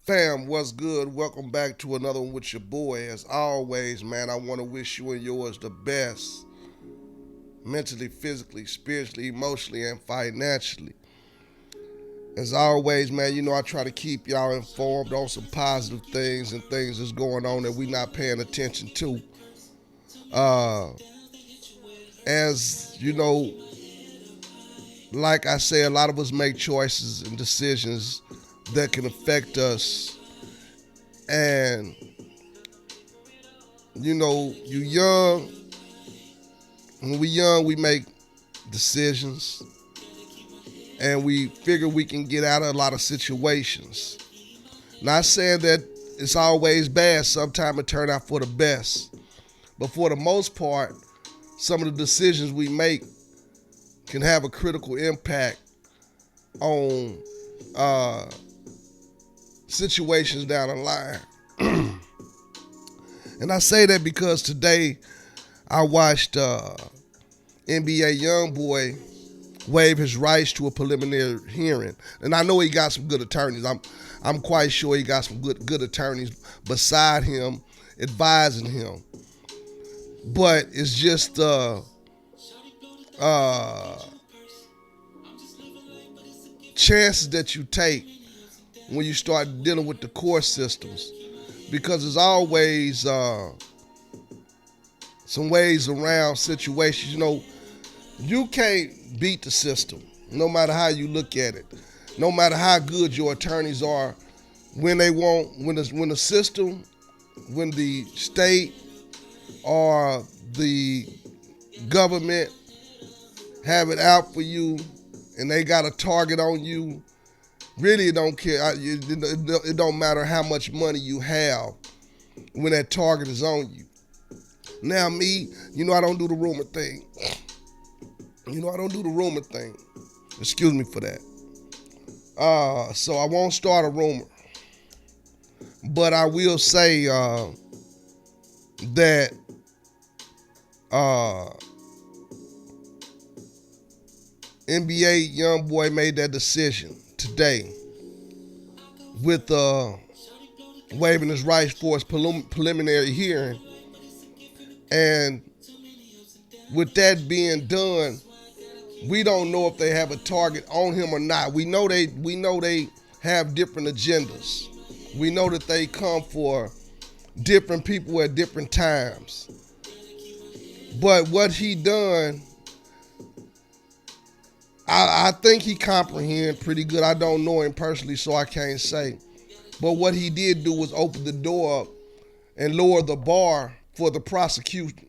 Fam, what's good? Welcome back to another one with your boy. As always, man, I want to wish you and yours the best mentally, physically, spiritually, emotionally, and financially. As always, man, I try to keep y'all informed on some positive things and things that's going on that we not paying attention to. Uh, as you know, like I say, a lot of us make choices and decisions that can affect us. And you young. When we young, we make decisions, and we figure we can get out of a lot of situations. Not saying that it's always bad. Sometimes it turn out for the best, but for the most part, some of the decisions we make can have a critical impact on uh, situations down the line. And I say that because today I watched NBA Youngboy waive his rights to a preliminary hearing, and I know he got some good attorneys. I'm quite sure he got some good attorneys beside him advising him. But it's just uh, chances that you take when you start dealing with the court systems, because there's always some ways around situations. You can't beat the system, no matter how you look at it, no matter how good your attorneys are. When they want, when the system, when the state or the government have it out for you, and they got a target on you, really it don't care. It don't matter how much money you have when that target is on you. Now me, I don't do the rumor thing. I don't do the rumor thing. Excuse me for that. So I won't start a rumor, but I will say that uh, NBA Youngboy made that decision today with waiving his rights for his preliminary hearing, and with that being done, we don't know if they have a target on him or not. We know they have different agendas. We know that they come for different people at different times. But what he done, I think he comprehend pretty good. I don't know him personally, so I can't say. But what he did do was open the door up and lower the bar for the prosecution.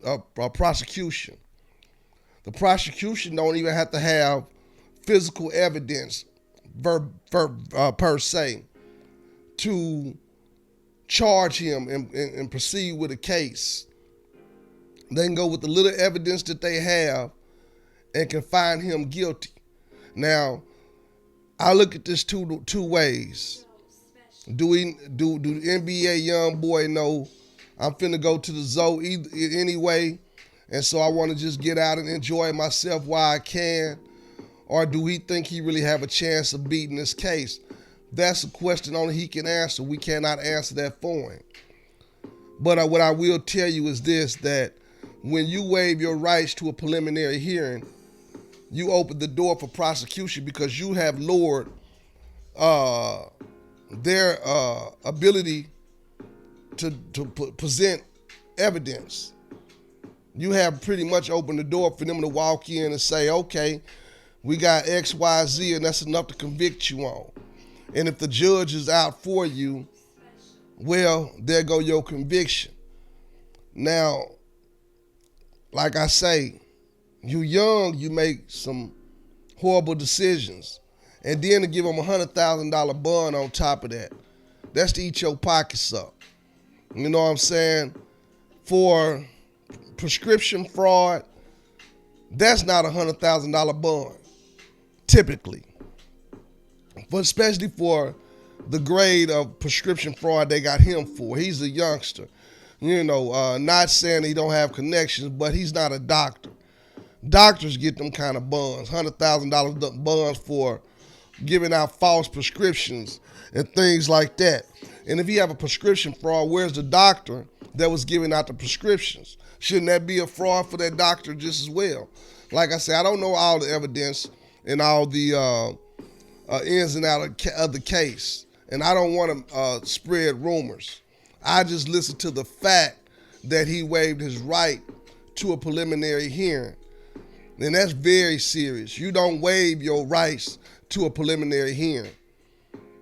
The prosecution don't even have to have physical evidence per se to charge him and proceed with a case. They can go with the little evidence that they have and can find him guilty. Now, I look at this two ways. Do NBA Youngboy know I'm finna go to the zoo anyway, and so I want to just get out and enjoy myself while I can? Or do he think he really have a chance of beating this case? That's a question only he can answer. We cannot answer that for him. But what I will tell you is this, that when you waive your rights to a preliminary hearing, you open the door for prosecution, because you have lowered their ability to present evidence. You have pretty much opened the door for them to walk in and say, okay, we got X, Y, Z, and that's enough to convict you on. And if the judge is out for you, well, there go your conviction. Now, like I say, you young, you make some horrible decisions. And then to give them $100,000 bond on top of that, that's to eat your pockets up. You know what I'm saying? For prescription fraud, that's not $100,000 bond, typically. But especially for the grade of prescription fraud they got him for. He's a youngster. Not saying he don't have connections, but he's not a doctor. Doctors get them kind of bonds, $100,000 bonds for giving out false prescriptions and things like that. And if you have a prescription fraud, where's the doctor that was giving out the prescriptions? Shouldn't that be a fraud for that doctor just as well? Like I said, I don't know all the evidence and all the ins and outs of the case. And I don't want to spread rumors. I just listen to the fact that he waived his right to a preliminary hearing. And that's very serious. You don't waive your rights to a preliminary hearing.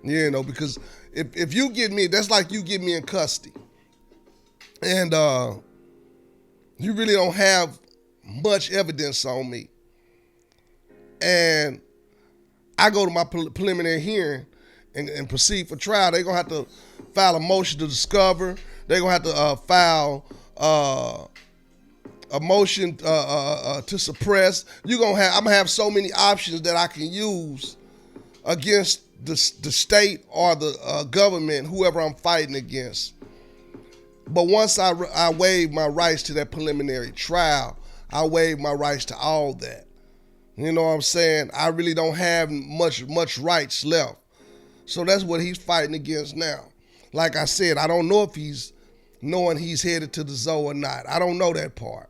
Because if you get me, that's like you get me in custody. And you really don't have much evidence on me. And I go to my preliminary hearing and proceed for trial. They're going to have to file a motion to discover. They're going to have to file a motion to suppress. I'm going to have so many options that I can use against the state or the government, whoever I'm fighting against. But once I waive my rights to that preliminary trial, I waive my rights to all that. You know what I'm saying? I really don't have much rights left. So that's what he's fighting against now. Like I said, I don't know if he's knowing he's headed to the zoo or not. I don't know that part.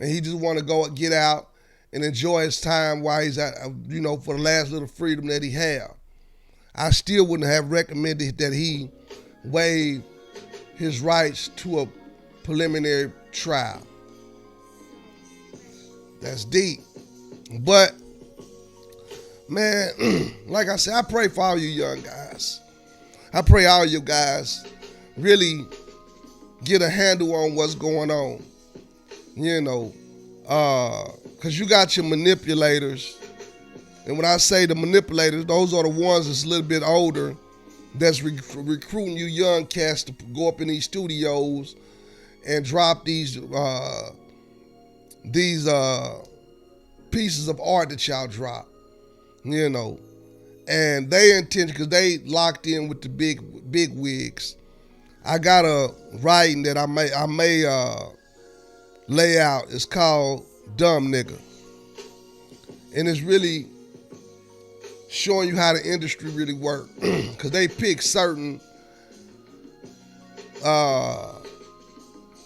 And he just want to go and get out and enjoy his time while he's at, for the last little freedom that he have. I still wouldn't have recommended that he waive his rights to a preliminary trial. That's deep. But, man, like I said, I pray for all you young guys. I pray all you guys really get a handle on what's going on. Because you got your manipulators. And when I say the manipulators, those are the ones that's a little bit older that's recruiting you young cats to go up in these studios and drop these pieces of art that y'all drop, and they intend, because they locked in with the big wigs. I got a writing that I may lay out. It's called Dumb Nigga, and it's really showing you how the industry really works, because they pick certain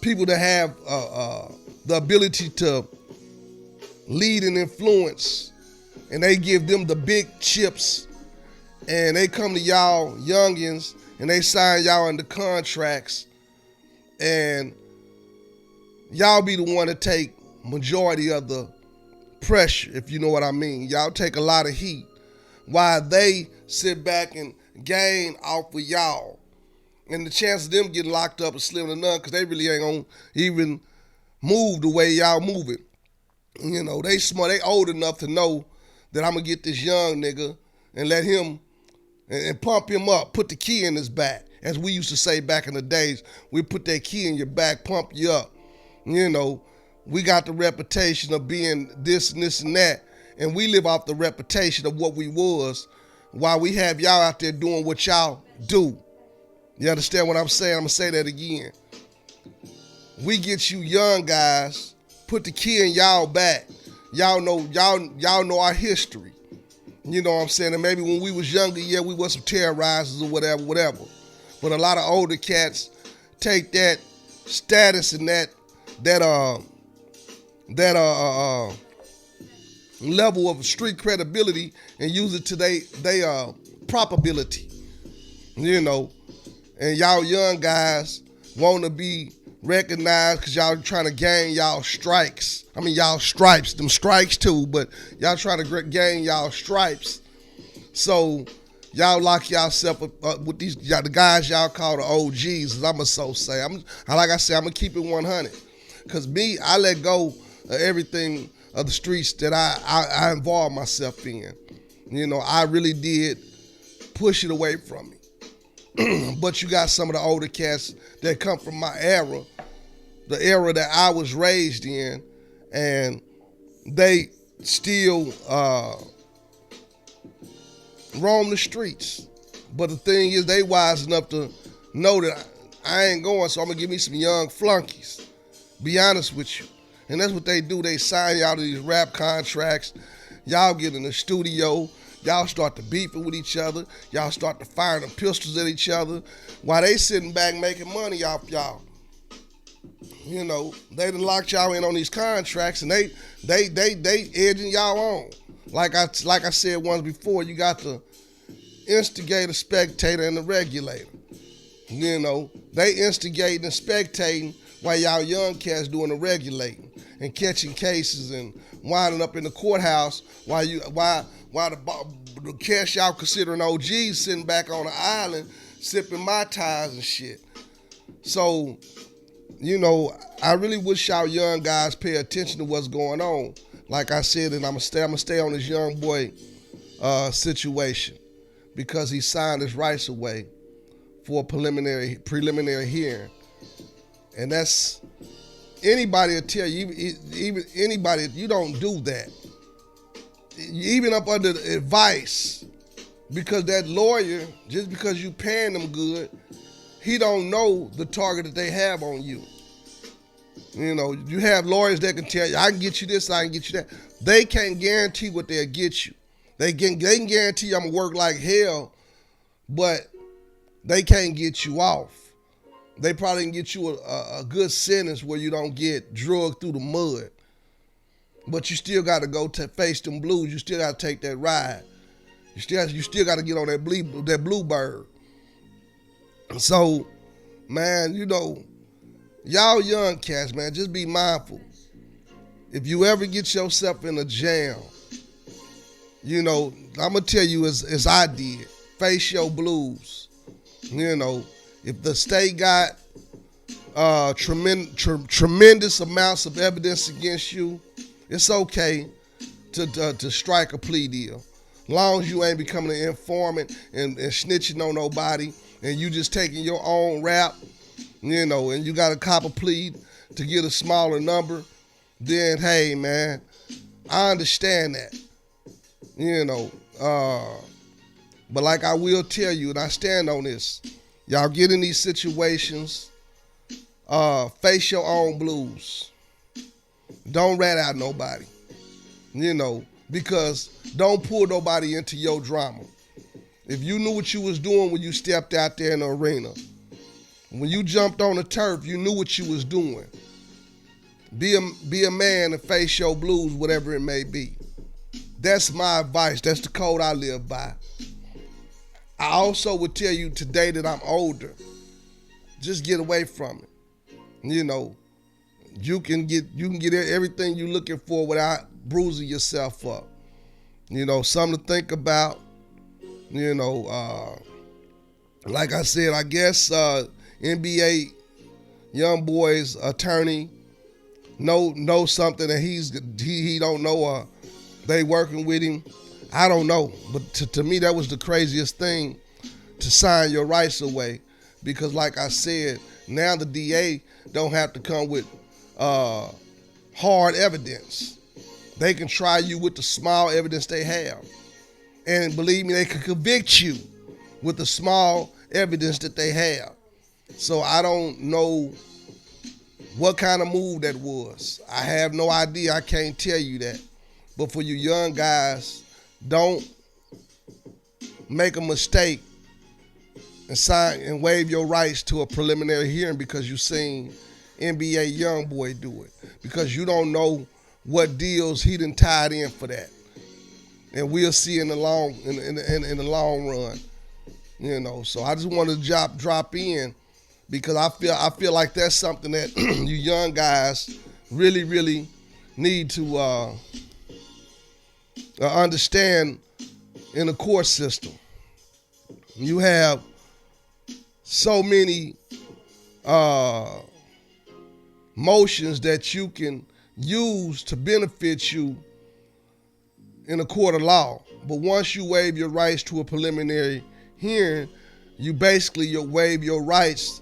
people that have the ability to lead and influence, and they give them the big chips, and they come to y'all youngins and they sign y'all into contracts, and y'all be the one to take majority of the pressure, if you know what I mean. Y'all take a lot of heat while they sit back and gain off of y'all. And the chance of them getting locked up is slim to none, because they really ain't gonna even move the way y'all move it. They smart, they old enough to know that I'm gonna get this young nigga and let him and pump him up, put the key in his back. As we used to say back in the days, we put that key in your back, pump you up. We got the reputation of being this and this and that, and we live off the reputation of what we was, while we have y'all out there doing what y'all do. You understand what I'm saying? I'm gonna say that again. We get you young guys, put the key in y'all back. Y'all know our history. You know what I'm saying? And maybe when we was younger, yeah, we was some terrorizers or whatever. But a lot of older cats take that status and that level of street credibility and use it to they probability. And y'all young guys want to be recognized because y'all trying to gain y'all strikes. I mean, y'all stripes, them strikes too, but y'all trying to gain y'all stripes. So y'all lock yourself up with the guys y'all call the OGs, as I'm going to say. Like I said, I'm going to keep it 100. Because me, I let go of everything of the streets that I involved myself in. I really did push it away from me. But you got some of the older cats that come from my era, the era that I was raised in, and they still roam the streets. But the thing is, they wise enough to know that I ain't going, so I'm going to give me some young flunkies. Be honest with you. And that's what they do. They sign y'all to these rap contracts. Y'all get in the studio. Y'all start to beefing with each other. Y'all start to firing the pistols at each other while they sitting back making money off y'all. You know, they done locked y'all in on these contracts, and they edging y'all on. Like I said once before, you got the instigator, spectator, and the regulator. You know, they instigating and spectating while y'all young cats doing the regulating and catching cases and winding up in the courthouse while the cats y'all considering OGs sitting back on the island sipping Mai Tais and shit. So, you know, I really wish y'all young guys pay attention to what's going on. Like I said, and I'm gonna stay on this young boy situation because he signed his rights away for a preliminary hearing, and that's anybody will tell you, even anybody, you don't do that. Even up under the advice, because that lawyer, just because you paying them good, he don't know the target that they have on you. You know, you have lawyers that can tell you, I can get you this, I can get you that. They can't guarantee what they'll get you. They can guarantee you I'm going to work like hell, but they can't get you off. They probably can get you a good sentence where you don't get drugged through the mud. But you still got to go face them blues. You still got to take that ride. You still got to get on that bluebird. So, man, you know, y'all young cats, man, just be mindful. If you ever get yourself in a jam, you know, I'm going to tell you as I did, face your blues. You know, if the state got tremendous amounts of evidence against you, it's okay to strike a plea deal. As long as you ain't becoming an informant and snitching on nobody and you just taking your own rap, you know, and you got a cop a plea to get a smaller number, then, hey, man, I understand that. You know, but like I will tell you, and I stand on this, y'all get in these situations, face your own blues. Don't rat out nobody, you know, because don't pull nobody into your drama. If you knew what you was doing when you stepped out there in the arena, when you jumped on the turf, you knew what you was doing. Be a man and face your blues, whatever it may be. That's my advice. That's the code I live by. I also would tell you today that I'm older. Just get away from it. You know, you can get everything you're looking for without bruising yourself up. You know, something to think about. You know, like I said, I guess NBA Youngboy's attorney know something that he don't know, or they working with him. I don't know, but to me that was the craziest thing, to sign your rights away, because like I said, now the DA don't have to come with hard evidence. They can try you with the small evidence they have, and believe me, they can convict you with the small evidence that they have. So I don't know what kind of move that was. I have no idea. I can't tell you that. But for you young guys, don't make a mistake and sign and waive your rights to a preliminary hearing because you seen NBA Youngboy do it. Because you don't know what deals he done tied in for that. And we'll see in the long run. You know, so I just wanted to drop in because I feel like that's something that you young guys really need to understand in the court system. You have so many motions that you can use to benefit you in a court of law. But once you waive your rights to a preliminary hearing, you basically waive your rights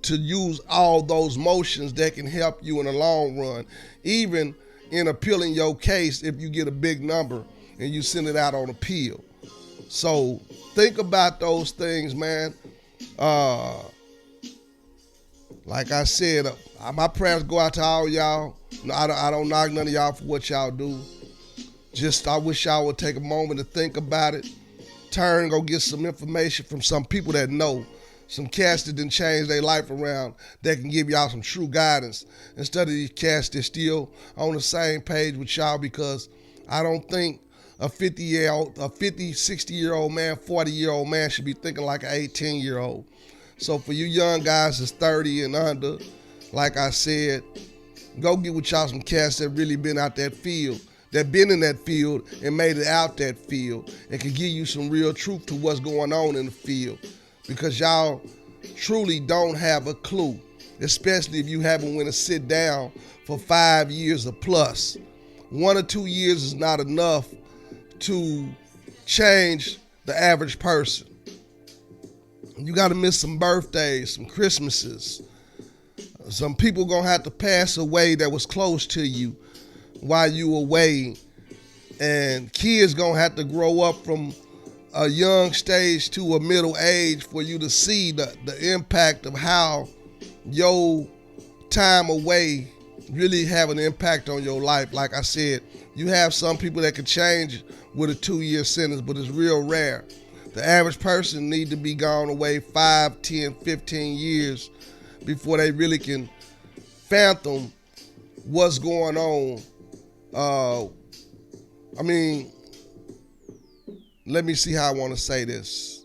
to use all those motions that can help you in the long run, even in appealing your case if you get a big number and you send it out on appeal. So think about those things, man. Like I said, my prayers go out to all y'all. I don't knock none of y'all for what y'all do. I wish y'all would take a moment to think about it. Turn, go get some information from some people that know. Some cats that didn't change their life around that can give y'all some true guidance instead of these cats that still on the same page with y'all, because I don't think a 50-year-old, 60-year-old man, 40-year-old man should be thinking like an 18-year-old. So for you young guys that's 30 and under, like I said, go get with y'all some cats that really been out that field, that been in that field and made it out that field and can give you some real truth to what's going on in the field. Because y'all truly don't have a clue, especially if you haven't went to sit down for 5 years or plus. 1 or 2 years is not enough to change the average person. You got to miss some birthdays, some Christmases. Some people gonna have to pass away that was close to you while you were away, and kids gonna have to grow up from a young stage to a middle age for you to see the impact of how your time away really have an impact on your life. Like I said, you have some people that can change with a 2-year sentence, but it's real rare. The average person need to be gone away 5, 10, 15 years before they really can fathom what's going on. Let me see how I want to say this.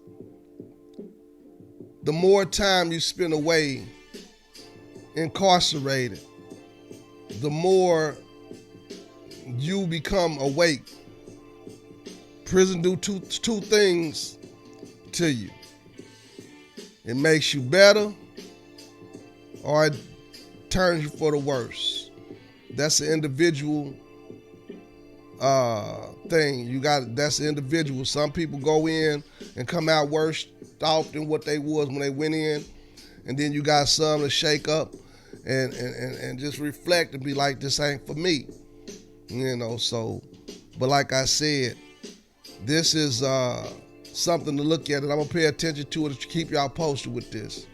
The more time you spend away incarcerated, the more you become awake. Prison do two things to you. It makes you better, or it turns you for the worse. That's an individual thing. That's the individual. Some people go in and come out worse off than what they was when they went in, and then you got some to shake up and just reflect and be like, this ain't for me. So, but like I said, this is something to look at, and I'm gonna pay attention to it to keep y'all posted with this.